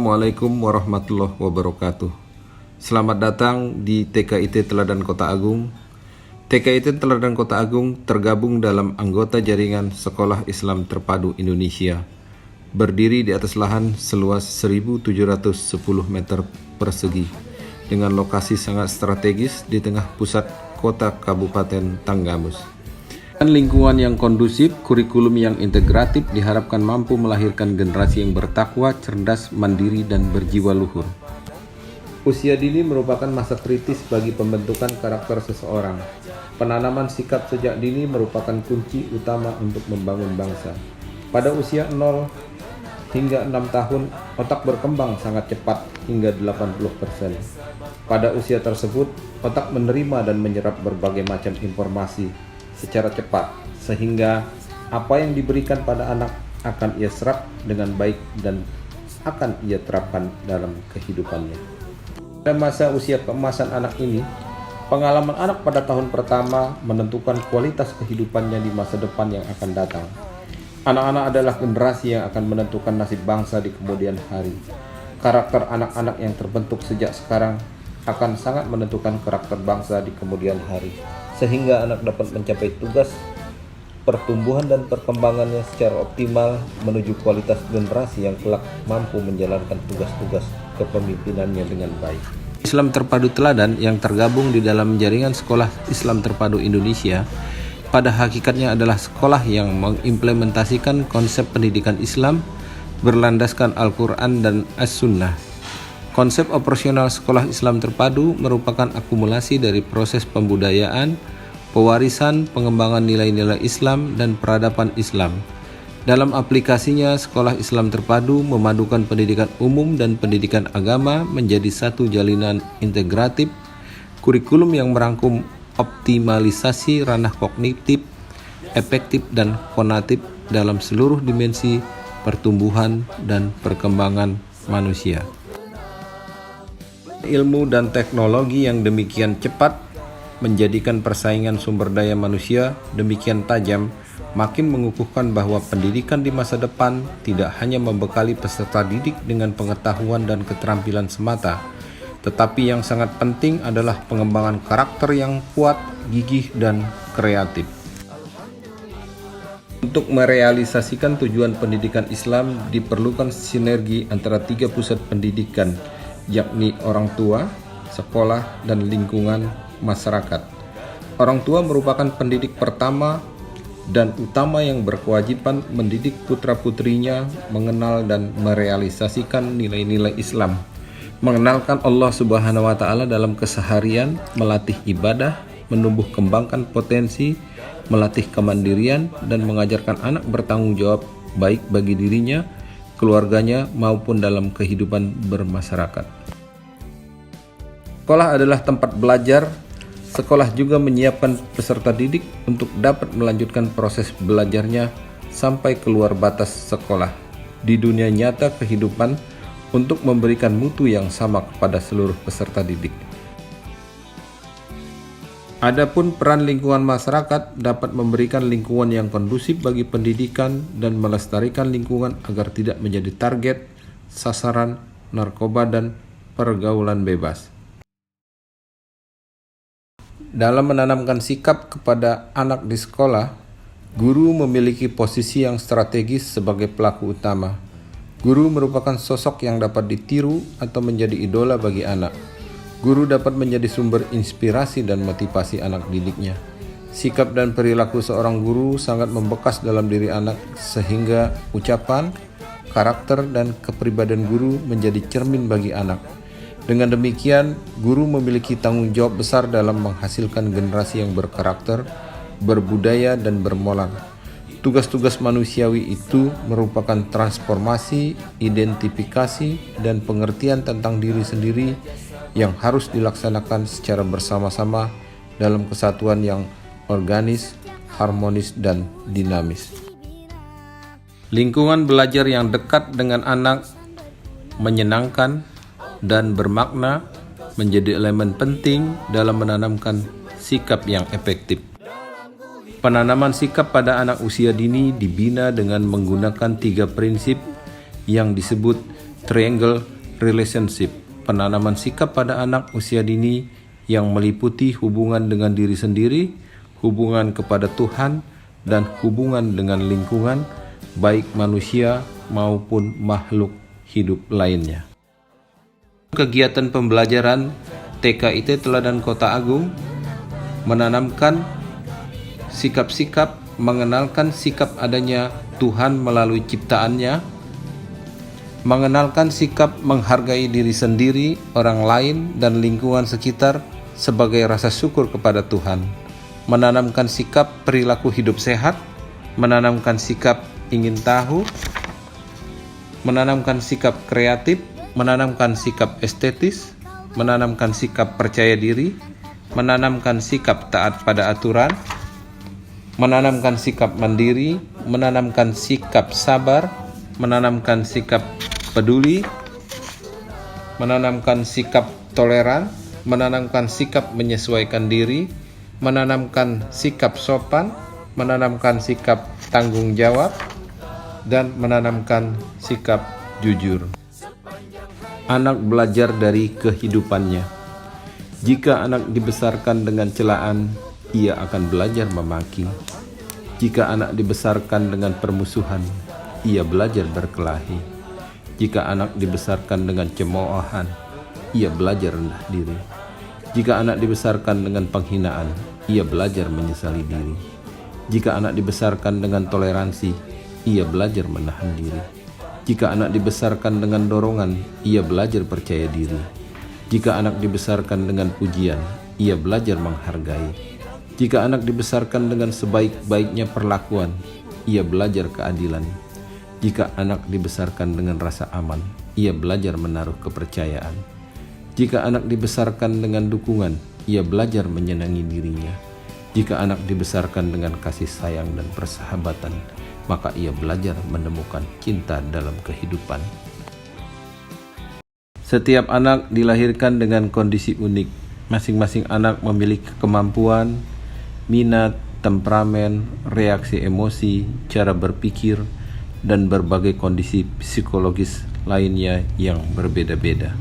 Assalamualaikum warahmatullahi wabarakatuh. Selamat datang di TKIT Teladan Kota Agung. TKIT Teladan Kota Agung tergabung dalam anggota jaringan Sekolah Islam Terpadu Indonesia. Berdiri di atas lahan seluas 1.710 meter persegi dengan lokasi sangat strategis di tengah pusat kota Kabupaten Tanggamus. Lingkungan yang kondusif, kurikulum yang integratif diharapkan mampu melahirkan generasi yang bertakwa, cerdas, mandiri, dan berjiwa luhur. Usia dini merupakan masa kritis bagi pembentukan karakter seseorang. Penanaman sikap sejak dini merupakan kunci utama untuk membangun bangsa. Pada usia 0 hingga 6 tahun, otak berkembang sangat cepat hingga 80%. Pada usia tersebut, otak menerima dan menyerap berbagai macam informasi secara cepat, sehingga apa yang diberikan pada anak akan ia serap dengan baik dan akan ia terapkan dalam kehidupannya. Pada masa usia keemasan anak ini, pengalaman anak pada tahun pertama menentukan kualitas kehidupannya di masa depan yang akan datang. Anak-anak adalah generasi yang akan menentukan nasib bangsa di kemudian hari. Karakter anak-anak yang terbentuk sejak sekarang akan sangat menentukan karakter bangsa di kemudian hari, sehingga anak dapat mencapai tugas pertumbuhan dan perkembangannya secara optimal menuju kualitas generasi yang kelak mampu menjalankan tugas-tugas kepemimpinannya dengan baik. Islam Terpadu Teladan yang tergabung di dalam jaringan Sekolah Islam Terpadu Indonesia pada hakikatnya adalah sekolah yang mengimplementasikan konsep pendidikan Islam berlandaskan Al-Quran dan As-Sunnah. Konsep operasional Sekolah Islam Terpadu merupakan akumulasi dari proses pembudayaan, pewarisan, pengembangan nilai-nilai Islam, dan peradaban Islam. Dalam aplikasinya, Sekolah Islam Terpadu memadukan pendidikan umum dan pendidikan agama menjadi satu jalinan integratif, kurikulum yang merangkum optimalisasi ranah kognitif, efektif, dan konatif dalam seluruh dimensi pertumbuhan dan perkembangan manusia. Ilmu dan teknologi yang demikian cepat menjadikan persaingan sumber daya manusia demikian tajam, makin mengukuhkan bahwa pendidikan di masa depan tidak hanya membekali peserta didik dengan pengetahuan dan keterampilan semata, tetapi yang sangat penting adalah pengembangan karakter yang kuat, gigih, dan kreatif. Untuk merealisasikan tujuan pendidikan Islam diperlukan sinergi antara 3 pusat pendidikan, yakni orang tua, sekolah, dan lingkungan masyarakat. Orang tua merupakan pendidik pertama dan utama yang berkewajiban mendidik putra-putrinya mengenal dan merealisasikan nilai-nilai Islam, mengenalkan Allah Subhanahu wa Ta'ala dalam keseharian, melatih ibadah, menumbuh kembangkan potensi, melatih kemandirian, dan mengajarkan anak bertanggung jawab baik bagi dirinya, keluarganya, maupun dalam kehidupan bermasyarakat. Sekolah adalah tempat belajar. Sekolah juga menyiapkan peserta didik untuk dapat melanjutkan proses belajarnya sampai keluar batas sekolah di dunia nyata kehidupan untuk memberikan mutu yang sama kepada seluruh peserta didik. Adapun peran lingkungan masyarakat dapat memberikan lingkungan yang kondusif bagi pendidikan dan melestarikan lingkungan agar tidak menjadi target, sasaran, narkoba, dan pergaulan bebas. Dalam menanamkan sikap kepada anak di sekolah, guru memiliki posisi yang strategis sebagai pelaku utama. Guru merupakan sosok yang dapat ditiru atau menjadi idola bagi anak. Guru dapat menjadi sumber inspirasi dan motivasi anak didiknya. Sikap dan perilaku seorang guru sangat membekas dalam diri anak, sehingga ucapan, karakter, dan kepribadian guru menjadi cermin bagi anak. Dengan demikian, guru memiliki tanggung jawab besar dalam menghasilkan generasi yang berkarakter, berbudaya, dan bermoral. Tugas-tugas manusiawi itu merupakan transformasi, identifikasi, dan pengertian tentang diri sendiri yang harus dilaksanakan secara bersama-sama dalam kesatuan yang organis, harmonis, dan dinamis. Lingkungan belajar yang dekat dengan anak, menyenangkan, dan bermakna menjadi elemen penting dalam menanamkan sikap yang efektif. Penanaman sikap pada anak usia dini dibina dengan menggunakan 3 prinsip yang disebut Triangle relationship, penanaman sikap pada anak usia dini yang meliputi hubungan dengan diri sendiri, hubungan kepada Tuhan, dan hubungan dengan lingkungan, baik manusia maupun makhluk hidup lainnya. Kegiatan pembelajaran TKIT Teladan Kota Agung menanamkan sikap-sikap, mengenalkan sikap adanya Tuhan melalui ciptaannya, mengenalkan sikap menghargai diri sendiri, orang lain, dan lingkungan sekitar sebagai rasa syukur kepada Tuhan, menanamkan sikap perilaku hidup sehat, menanamkan sikap ingin tahu, menanamkan sikap kreatif, menanamkan sikap estetis, menanamkan sikap percaya diri, menanamkan sikap taat pada aturan, menanamkan sikap mandiri, menanamkan sikap sabar, menanamkan sikap peduli, menanamkan sikap toleran, menanamkan sikap menyesuaikan diri, menanamkan sikap sopan, menanamkan sikap tanggung jawab, dan menanamkan sikap jujur. Anak belajar dari kehidupannya. Jika anak dibesarkan dengan celaan, ia akan belajar memaki. Jika anak dibesarkan dengan permusuhan, ia belajar berkelahi. Jika anak dibesarkan dengan cemoohan, ia belajar rendah diri. Jika anak dibesarkan dengan penghinaan, ia belajar menyesali diri. Jika anak dibesarkan dengan toleransi, ia belajar menahan diri. Jika anak dibesarkan dengan dorongan, ia belajar percaya diri. Jika anak dibesarkan dengan pujian, ia belajar menghargai. Jika anak dibesarkan dengan sebaik-baiknya perlakuan, ia belajar keadilan. Jika anak dibesarkan dengan rasa aman, ia belajar menaruh kepercayaan. Jika anak dibesarkan dengan dukungan, ia belajar menyenangi dirinya. Jika anak dibesarkan dengan kasih sayang dan persahabatan, maka ia belajar menemukan cinta dalam kehidupan. Setiap anak dilahirkan dengan kondisi unik. Masing-masing anak memiliki kemampuan, minat, temperamen, reaksi emosi, cara berpikir, dan berbagai kondisi psikologis lainnya yang berbeda-beda.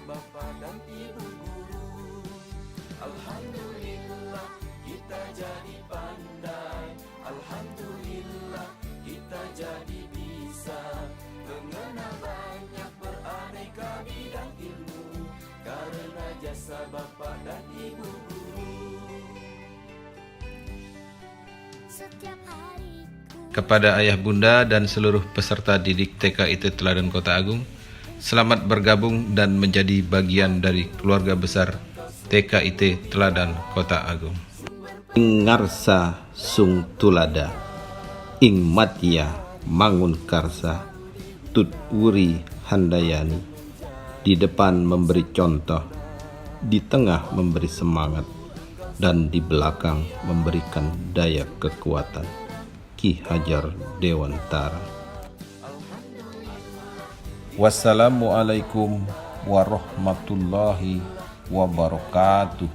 Bapa dan Ibu guru, alhamdulillah kita jadi pandai, alhamdulillah kita jadi bisa mengenal banyak beraneka bidang ilmu karena jasa Bapa dan Ibu guru. Setiap hariku. Kepada ayah bunda dan seluruh peserta didik TKIT Teladan Kota Agung, selamat bergabung dan menjadi bagian dari keluarga besar TKIT Teladan Kota Agung. Ing ngarsa sung tulada, ing matya mangun karsa, tut wuri handayani. Di depan memberi contoh, di tengah memberi semangat, dan di belakang memberikan daya kekuatan. Ki Hajar Dewantara. Wassalamualaikum warahmatullahi wabarakatuh.